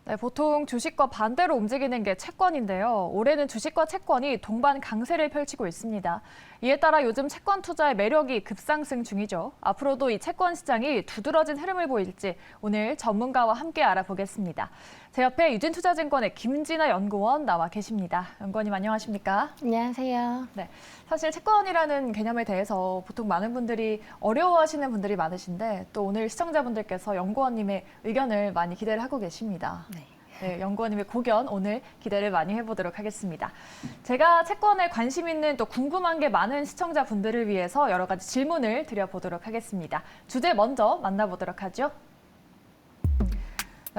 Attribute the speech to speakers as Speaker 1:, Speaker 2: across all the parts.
Speaker 1: 네, 보통 주식과 반대로 움직이는 게 채권인데요. 올해는 주식과 채권이 동반 강세를 펼치고 있습니다. 이에 따라 요즘 채권 투자의 매력이 급상승 중이죠. 앞으로도 이 채권 시장이 두드러진 흐름을 보일지 오늘 전문가와 함께 알아보겠습니다. 제 옆에 유진투자증권의 김진아 연구원 나와 계십니다. 연구원님 안녕하십니까?
Speaker 2: 안녕하세요.
Speaker 1: 네, 사실 채권이라는 개념에 대해서 보통 많은 분들이 어려워하시는 분들이 많으신데 또 오늘 시청자분들께서 연구원님의 의견을 많이 기대를 하고 계십니다. 네, 연구원님의 고견 오늘 기대를 많이 해보도록 하겠습니다. 제가 채권에 관심 있는 또 궁금한 게 많은 시청자분들을 위해서 여러 가지 질문을 드려보도록 하겠습니다. 주제 먼저 만나보도록 하죠.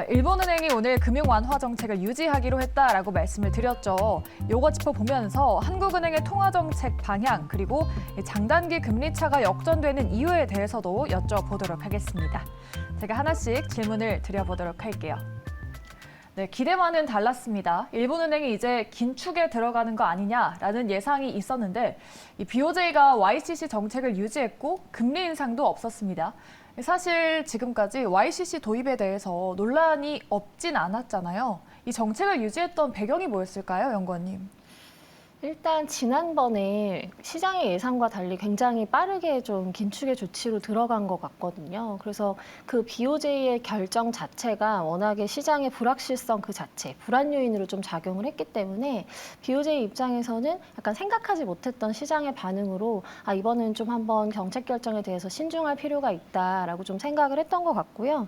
Speaker 1: 일본은행이 오늘 금융 완화 정책을 유지하기로 했다라고 말씀을 드렸죠. 요거 짚어보면서 한국은행의 통화 정책 방향 그리고 장단기 금리 차가 역전되는 이유에 대해서도 여쭤보도록 하겠습니다. 제가 하나씩 질문을 드려보도록 할게요. 네, 기대와는 달랐습니다. 일본은행이 이제 긴축에 들어가는 거 아니냐라는 예상이 있었는데 이 BOJ가 YCC 정책을 유지했고 금리 인상도 없었습니다. 사실 지금까지 YCC 도입에 대해서 논란이 없진 않았잖아요. 이 정책을 유지했던 배경이 뭐였을까요, 연구원님?
Speaker 2: 일단 지난번에 시장의 예상과 달리 굉장히 빠르게 좀 긴축의 조치로 들어간 것 같거든요. 그래서 그 BOJ의 결정 자체가 워낙에 시장의 불확실성 그 자체, 불안 요인으로 좀 작용을 했기 때문에 BOJ 입장에서는 약간 생각하지 못했던 시장의 반응으로 이번엔 좀 한번 정책 결정에 대해서 신중할 필요가 있다라고 좀 생각을 했던 것 같고요.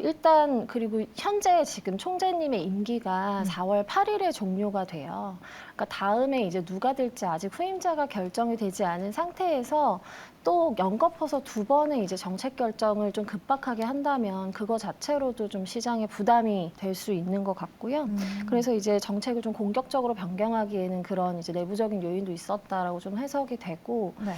Speaker 2: 일단 그리고 현재 지금 총재님의 임기가 4월 8일에 종료가 돼요. 그러니까 다음에 이제 누가 될지 아직 후임자가 결정이 되지 않은 상태에서 또 연거푸서 두 번의 이제 정책 결정을 좀 급박하게 한다면 그거 자체로도 좀 시장에 부담이 될 수 있는 것 같고요. 그래서 이제 정책을 좀 공격적으로 변경하기에는 그런 이제 내부적인 요인도 있었다라고 좀 해석이 되고.
Speaker 1: 네.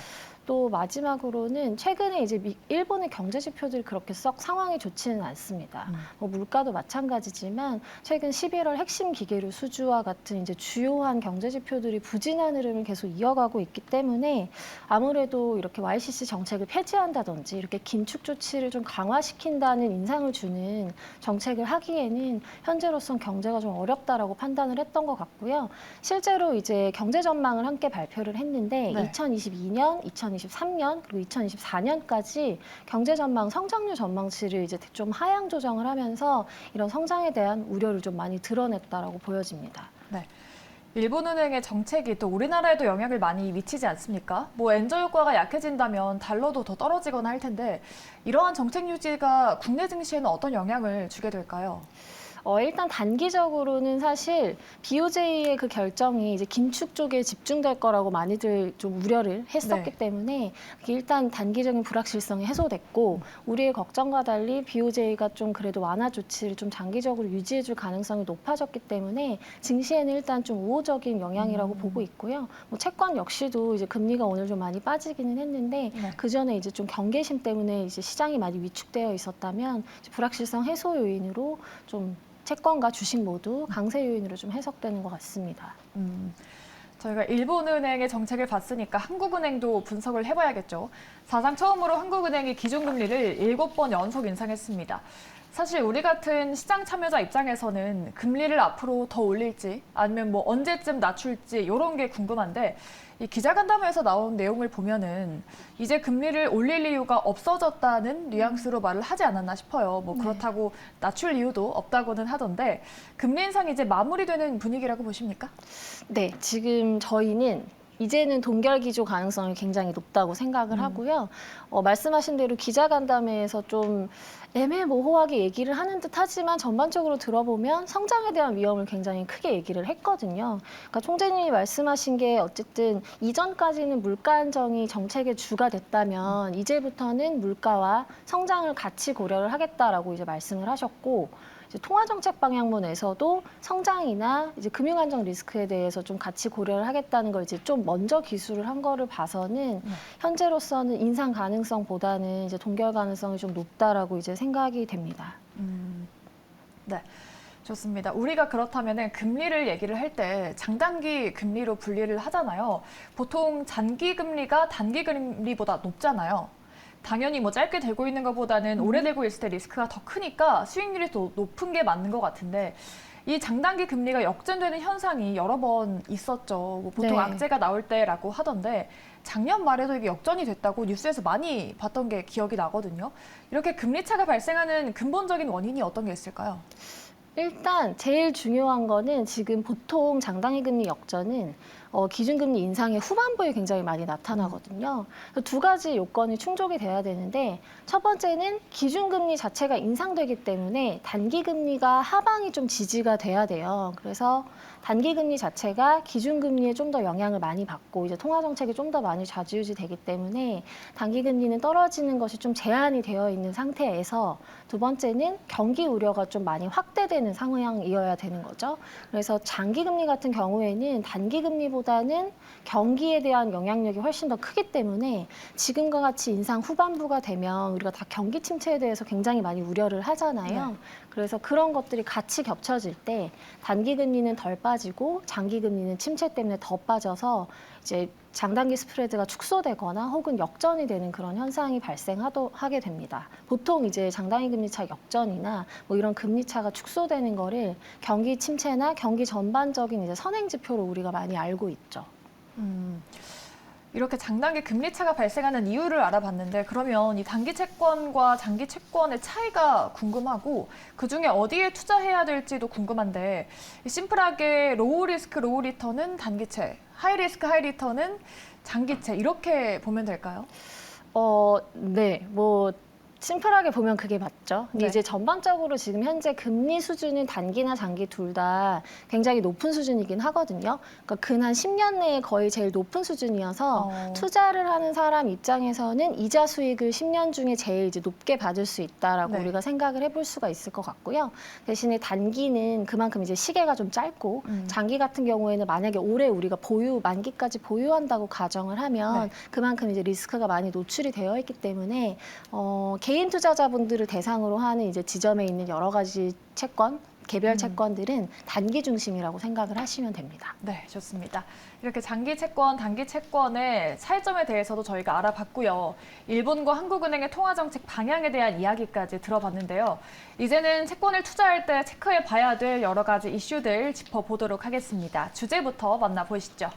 Speaker 2: 또 마지막으로는 최근에 이제 일본의 경제 지표들이 그렇게 썩 상황이 좋지는 않습니다. 뭐 물가도 마찬가지지만 최근 11월 핵심 기계류 수주와 같은 이제 주요한 경제 지표들이 부진한 흐름을 계속 이어가고 있기 때문에 아무래도 이렇게 YCC 정책을 폐지한다든지 이렇게 긴축 조치를 좀 강화시킨다는 인상을 주는 정책을 하기에는 현재로선 경제가 좀 어렵다라고 판단을 했던 것 같고요. 실제로 이제 경제 전망을 함께 발표를 했는데
Speaker 1: 네.
Speaker 2: 2022년, 2023년 그리고 2024년까지 경제 전망 성장률 전망치를 이제 좀 하향 조정을 하면서 이런 성장에 대한 우려를 좀 많이 드러냈다라고 보여집니다.
Speaker 1: 네. 일본은행의 정책이 또 우리나라에도 영향을 많이 미치지 않습니까? 뭐 엔저 효과가 약해진다면 달러도 더 떨어지거나 할 텐데 이러한 정책 유지가 국내 증시에는 어떤 영향을 주게 될까요?
Speaker 2: 일단 단기적으로는 사실 BOJ의 그 결정이 이제 긴축 쪽에 집중될 거라고 많이들 좀 우려를 했었기 때문에 그게 일단 단기적인 불확실성이 해소됐고 우리의 걱정과 달리 BOJ가 좀 그래도 완화 조치를 좀 장기적으로 유지해줄 가능성이 높아졌기 때문에 증시에는 일단 좀 우호적인 영향이라고 보고 있고요. 뭐 채권 역시도 이제 금리가 오늘 좀 많이 빠지기는 했는데 그 전에 이제 좀 경계심 때문에 이제 시장이 많이 위축되어 있었다면 이제 불확실성 해소 요인으로 좀 채권과 주식 모두 강세 요인으로 좀 해석되는 것 같습니다.
Speaker 1: 저희가 일본은행의 정책을 봤으니까 한국은행도 분석을 해봐야겠죠. 사상 처음으로 한국은행이 기준금리를 7번 연속 인상했습니다. 사실 우리 같은 시장 참여자 입장에서는 금리를 앞으로 더 올릴지 아니면 뭐 언제쯤 낮출지 이런 게 궁금한데 이 기자간담회에서 나온 내용을 보면은 이제 금리를 올릴 이유가 없어졌다는 뉘앙스로 말을 하지 않았나 싶어요. 뭐 그렇다고 낮출 이유도 없다고는 하던데 금리 인상이 이제 마무리되는 분위기라고 보십니까?
Speaker 2: 네, 지금 저희는 이제는 동결 기조 가능성이 굉장히 높다고 생각을 하고요. 말씀하신 대로 기자간담회에서 좀 애매모호하게 얘기를 하는 듯 하지만 전반적으로 들어보면 성장에 대한 위험을 굉장히 크게 얘기를 했거든요. 그러니까 총재님이 말씀하신 게 어쨌든 이전까지는 물가 안정이 정책의 주가 됐다면 이제부터는 물가와 성장을 같이 고려를 하겠다라고 이제 말씀을 하셨고 통화정책 방향문에서도 성장이나 이제 금융안정 리스크에 대해서 좀 같이 고려를 하겠다는 걸 이제 좀 먼저 기술을 한 거를 봐서는 현재로서는 인상 가능성보다는 이제 동결 가능성이 좀 높다라고 이제 생각이 됩니다.
Speaker 1: 네. 좋습니다. 우리가 그렇다면 금리를 얘기를 할 때 장단기 금리로 분리를 하잖아요. 보통 장기 금리가 단기 금리보다 높잖아요. 당연히 뭐 짧게 들고 있는 것보다는 오래 들고 있을 때 리스크가 더 크니까 수익률이 더 높은 게 맞는 것 같은데 이 장단기 금리가 역전되는 현상이 여러 번 있었죠. 뭐 보통
Speaker 2: 네.
Speaker 1: 악재가 나올 때라고 하던데 작년 말에도 이게 역전이 됐다고 뉴스에서 많이 봤던 게 기억이 나거든요. 이렇게 금리 차가 발생하는 근본적인 원인이 어떤 게 있을까요?
Speaker 2: 일단 제일 중요한 거는 지금 보통 장단기 금리 역전은 기준금리 인상의 후반부에 굉장히 많이 나타나거든요. 그래서 두 가지 요건이 충족이 돼야 되는데 첫 번째는 기준금리 자체가 인상되기 때문에 단기금리가 하방이 좀 지지가 돼야 돼요. 그래서 단기금리 자체가 기준금리에 좀 더 영향을 많이 받고 이제 통화정책이 좀 더 많이 좌지우지 되기 때문에 단기금리는 떨어지는 것이 좀 제한이 되어 있는 상태에서 두 번째는 경기 우려가 좀 많이 확대되는 상황이어야 되는 거죠. 그래서 장기금리 같은 경우에는 단기금리보다는 경기에 대한 영향력이 훨씬 더 크기 때문에 지금과 같이 인상 후반부가 되면 우리가 다 경기 침체에 대해서 굉장히 많이 우려를 하잖아요.
Speaker 1: 네.
Speaker 2: 그래서 그런 것들이 같이 겹쳐질 때 단기금리는 덜 빠지고 장기금리는 침체 때문에 더 빠져서 이제 장단기 스프레드가 축소되거나 혹은 역전이 되는 그런 현상이 발생하게 됩니다. 보통 이제 장단기 금리 차 역전이나 뭐 이런 금리 차가 축소되는 거를 경기 침체나 경기 전반적인 이제 선행 지표로 우리가 많이 알고 있죠.
Speaker 1: 이렇게 장단기 금리 차가 발생하는 이유를 알아봤는데 그러면 이 단기 채권과 장기 채권의 차이가 궁금하고 그중에 어디에 투자해야 될지도 궁금한데 심플하게 로우 리스크 로우 리턴은 단기채, 하이 리스크 하이 리턴은 장기채 이렇게 보면 될까요?
Speaker 2: 네, 뭐 심플하게 보면 그게 맞죠. 근데
Speaker 1: 네.
Speaker 2: 이제 전반적으로 지금 현재 금리 수준은 단기나 장기 둘 다 굉장히 높은 수준이긴 하거든요. 그러니까 근한 10년 내에 거의 제일 높은 수준이어서 투자를 하는 사람 입장에서는 이자 수익을 10년 중에 제일 이제 높게 받을 수 있다라고
Speaker 1: 네.
Speaker 2: 우리가 생각을 해볼 수가 있을 것 같고요. 대신에 단기는 그만큼 이제 시계가 좀 짧고 장기 같은 경우에는 만약에 올해 우리가 만기까지 보유한다고 가정을 하면
Speaker 1: 네.
Speaker 2: 그만큼 이제 리스크가 많이 노출이 되어 있기 때문에 개인 투자자분들을 대상으로 하는 이제 지점에 있는 여러 가지 채권, 개별 채권들은 단기 중심이라고 생각을 하시면 됩니다.
Speaker 1: 네, 좋습니다. 이렇게 장기 채권, 단기 채권의 차이점에 대해서도 저희가 알아봤고요. 일본과 한국은행의 통화정책 방향에 대한 이야기까지 들어봤는데요. 이제는 채권을 투자할 때 체크해 봐야 될 여러 가지 이슈들 짚어보도록 하겠습니다. 주제부터 만나보시죠.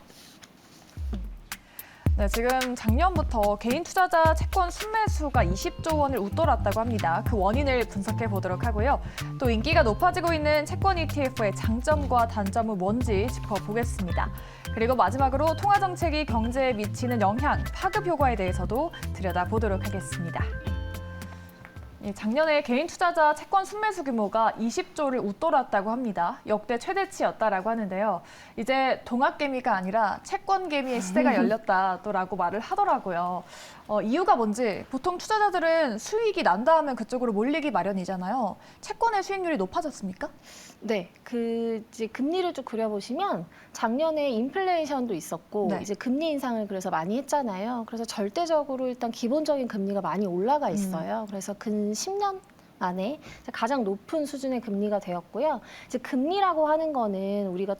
Speaker 1: 네, 지금 작년부터 개인 투자자 채권 순매수가 20조 원을 웃돌았다고 합니다. 그 원인을 분석해 보도록 하고요. 또 인기가 높아지고 있는 채권 ETF의 장점과 단점은 뭔지 짚어보겠습니다. 그리고 마지막으로 통화정책이 경제에 미치는 영향, 파급 효과에 대해서도 들여다보도록 하겠습니다. 작년에 개인 투자자 채권 순매수 규모가 20조를 웃돌았다고 합니다. 역대 최대치였다라고 하는데요. 이제 동학개미가 아니라 채권개미의 시대가 열렸다라고 말을 하더라고요. 이유가 뭔지 보통 투자자들은 수익이 난다 하면 그쪽으로 몰리기 마련이잖아요. 채권의 수익률이 높아졌습니까?
Speaker 2: 네, 이제 금리를 쭉 그려보시면 작년에 인플레이션도 있었고
Speaker 1: 네.
Speaker 2: 이제 금리 인상을 그래서 많이 했잖아요. 그래서 절대적으로 일단 기본적인 금리가 많이 올라가 있어요. 그래서 근 10년 만에 가장 높은 수준의 금리가 되었고요. 이제 금리라고 하는 거는 우리가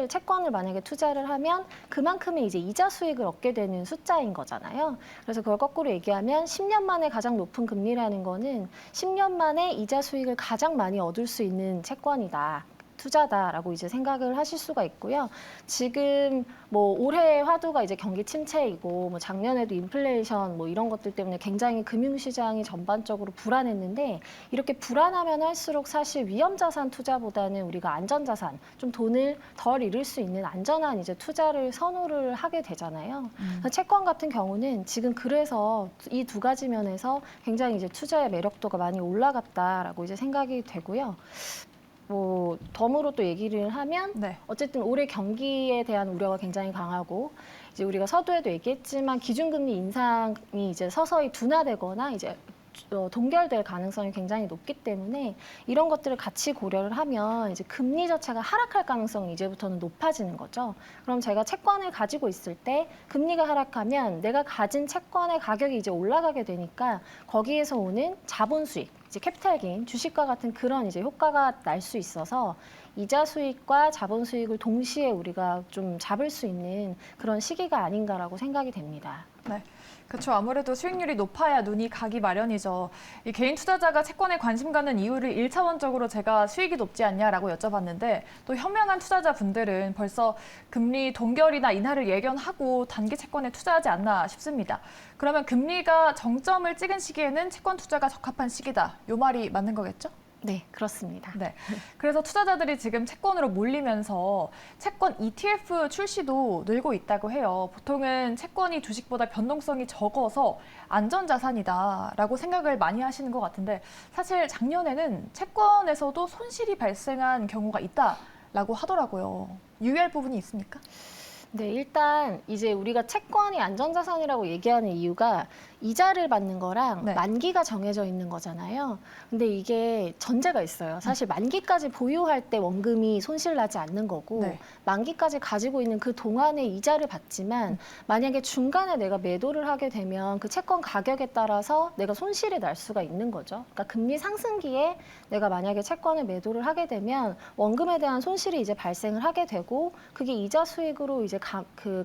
Speaker 2: 채권을 만약에 투자를 하면 그만큼의 이제 이자 수익을 얻게 되는 숫자인 거잖아요. 그래서 그걸 거꾸로 얘기하면 10년 만에 가장 높은 금리라는 거는 10년 만에 이자 수익을 가장 많이 얻을 수 있는 채권이다. 투자다라고 이제 생각을 하실 수가 있고요. 지금 뭐 올해 화두가 이제 경기 침체이고 뭐 작년에도 인플레이션 뭐 이런 것들 때문에 굉장히 금융시장이 전반적으로 불안했는데 이렇게 불안하면 할수록 사실 위험자산 투자보다는 우리가 안전자산 좀 돈을 덜 잃을 수 있는 안전한 이제 투자를 선호를 하게 되잖아요. 채권 같은 경우는 지금 그래서 이 두 가지 면에서 굉장히 이제 투자의 매력도가 많이 올라갔다라고 이제 생각이 되고요. 뭐 덤으로 또 얘기를 하면
Speaker 1: 네.
Speaker 2: 어쨌든 올해 경기에 대한 우려가 굉장히 강하고 이제 우리가 서두에도 얘기했지만 기준금리 인상이 이제 서서히 둔화되거나 이제 동결될 가능성이 굉장히 높기 때문에 이런 것들을 같이 고려를 하면 이제 금리 자체가 하락할 가능성이 이제부터는 높아지는 거죠. 그럼 제가 채권을 가지고 있을 때 금리가 하락하면 내가 가진 채권의 가격이 이제 올라가게 되니까 거기에서 오는 자본 수익 이제 캐피탈 게인, 주식과 같은 그런 이제 효과가 날 수 있어서 이자 수익과 자본 수익을 동시에 우리가 좀 잡을 수 있는 그런 시기가 아닌가라고 생각이 됩니다.
Speaker 1: 네. 그렇죠. 아무래도 수익률이 높아야 눈이 가기 마련이죠. 이 개인 투자자가 채권에 관심 가는 이유를 일차원적으로 제가 수익이 높지 않냐라고 여쭤봤는데 또 현명한 투자자분들은 벌써 금리 동결이나 인하를 예견하고 단기 채권에 투자하지 않나 싶습니다. 그러면 금리가 정점을 찍은 시기에는 채권 투자가 적합한 시기다. 요 말이 맞는 거겠죠?
Speaker 2: 네, 그렇습니다.
Speaker 1: 네. 그래서 투자자들이 지금 채권으로 몰리면서 채권 ETF 출시도 늘고 있다고 해요. 보통은 채권이 주식보다 변동성이 적어서 안전자산이다라고 생각을 많이 하시는 것 같은데 사실 작년에는 채권에서도 손실이 발생한 경우가 있다라고 하더라고요. 유의할 부분이 있습니까?
Speaker 2: 네, 일단 이제 우리가 채권이 안전자산이라고 얘기하는 이유가 이자를 받는 거랑
Speaker 1: 네.
Speaker 2: 만기가 정해져 있는 거잖아요. 근데 이게 전제가 있어요. 사실 만기까지 보유할 때 원금이 손실 나지 않는 거고
Speaker 1: 네.
Speaker 2: 만기까지 가지고 있는 그 동안에 이자를 받지만 만약에 중간에 내가 매도를 하게 되면 그 채권 가격에 따라서 내가 손실이 날 수가 있는 거죠. 그러니까 금리 상승기에 내가 만약에 채권을 매도를 하게 되면 원금에 대한 손실이 이제 발생을 하게 되고 그게 이자 수익으로 이제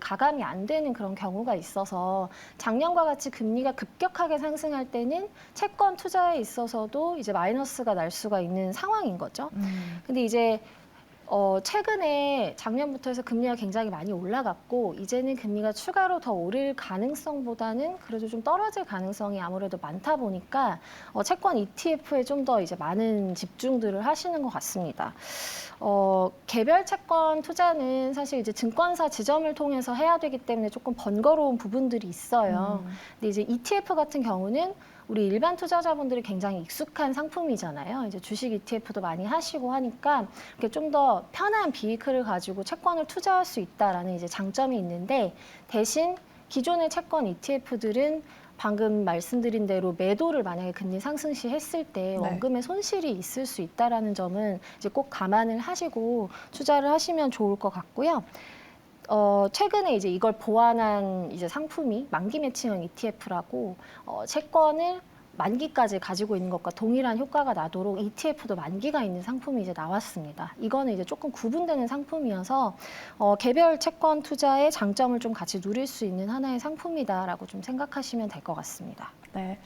Speaker 2: 가감이 안 되는 그런 경우가 있어서 작년과 같이 금리가 급격하게 상승할 때는 채권 투자에 있어서도 이제 마이너스가 날 수가 있는 상황인 거죠. 근데 이제 최근에 작년부터 해서 금리가 굉장히 많이 올라갔고 이제는 금리가 추가로 더 오를 가능성보다는 그래도 좀 떨어질 가능성이 아무래도 많다 보니까 채권 ETF에 좀 더 이제 많은 집중들을 하시는 것 같습니다. 개별 채권 투자는 사실 이제 증권사 지점을 통해서 해야 되기 때문에 조금 번거로운 부분들이 있어요. 근데 이제 ETF 같은 경우는 우리 일반 투자자분들이 굉장히 익숙한 상품이잖아요. 이제 주식 ETF도 많이 하시고 하니까 이렇게 좀 더 편한 비이클을 가지고 채권을 투자할 수 있다라는 이제 장점이 있는데 대신 기존의 채권 ETF들은 방금 말씀드린 대로 매도를 만약에 금리 상승 시 했을 때 원금의 손실이 있을 수 있다라는 점은 이제 꼭 감안을 하시고 투자를 하시면 좋을 것 같고요. 최근에 이제 이걸 보완한 이제 상품이 만기 매칭형 ETF라고 채권을 만기까지 가지고 있는 것과 동일한 효과가 나도록 ETF도 만기가 있는 상품이 이제 나왔습니다. 이거는 이제 조금 구분되는 상품이어서 개별 채권 투자의 장점을 좀 같이 누릴 수 있는 하나의 상품이다라고 좀 생각하시면 될 것 같습니다.
Speaker 1: 네.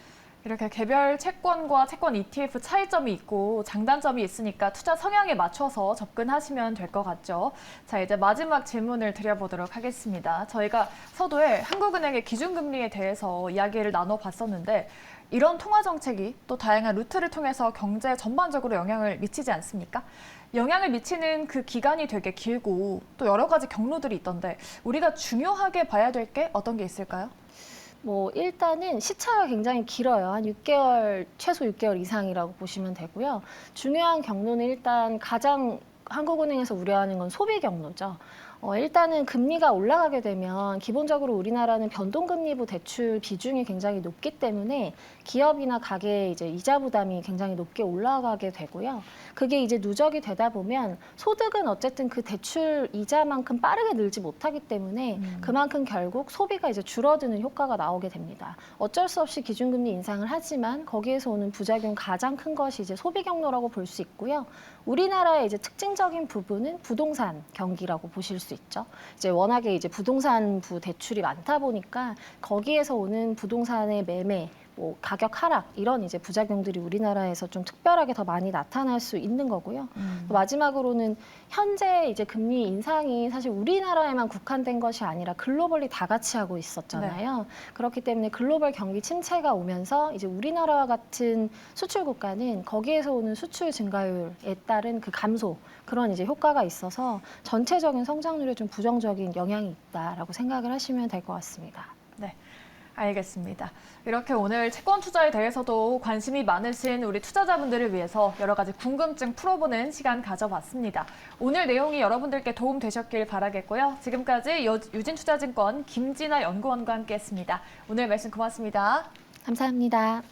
Speaker 1: 이렇게 개별 채권과 채권 ETF 차이점이 있고 장단점이 있으니까 투자 성향에 맞춰서 접근하시면 될 것 같죠. 자, 이제 마지막 질문을 드려보도록 하겠습니다. 저희가 서두에 한국은행의 기준금리에 대해서 이야기를 나눠봤었는데 이런 통화 정책이 또 다양한 루트를 통해서 경제 전반적으로 영향을 미치지 않습니까? 영향을 미치는 그 기간이 되게 길고 또 여러 가지 경로들이 있던데 우리가 중요하게 봐야 될 게 어떤 게 있을까요?
Speaker 2: 일단은 시차가 굉장히 길어요. 한 6개월, 최소 6개월 이상이라고 보시면 되고요. 중요한 경로는 일단 가장 한국은행에서 우려하는 건 소비 경로죠. 일단은 금리가 올라가게 되면 기본적으로 우리나라는 변동금리부 대출 비중이 굉장히 높기 때문에 기업이나 가게의 이제 이자 부담이 굉장히 높게 올라가게 되고요. 그게 이제 누적이 되다 보면 소득은 어쨌든 그 대출 이자만큼 빠르게 늘지 못하기 때문에 그만큼 결국 소비가 이제 줄어드는 효과가 나오게 됩니다. 어쩔 수 없이 기준금리 인상을 하지만 거기에서 오는 부작용 가장 큰 것이 이제 소비 경로라고 볼 수 있고요. 우리나라의 이제 특징적인 부분은 부동산 경기라고 보실 수 있죠. 이제 워낙에 이제 부동산부 대출이 많다 보니까 거기에서 오는 부동산의 매매, 가격 하락 이런 이제 부작용들이 우리나라에서 좀 특별하게 더 많이 나타날 수 있는 거고요. 마지막으로는 현재 이제 금리 인상이 사실 우리나라에만 국한된 것이 아니라 글로벌리 다 같이 하고 있었잖아요. 그렇기 때문에 글로벌 경기 침체가 오면서 이제 우리나라와 같은 수출 국가는 거기에서 오는 수출 증가율에 따른 그 감소 그런 이제 효과가 있어서 전체적인 성장률에 좀 부정적인 영향이 있다라고 생각을 하시면 될 것 같습니다.
Speaker 1: 네. 알겠습니다. 이렇게 오늘 채권 투자에 대해서도 관심이 많으신 우리 투자자분들을 위해서 여러 가지 궁금증 풀어보는 시간 가져봤습니다. 오늘 내용이 여러분들께 도움 되셨길 바라겠고요. 지금까지 유진투자증권 김진아 연구원과 함께했습니다. 오늘 말씀 고맙습니다.
Speaker 2: 감사합니다.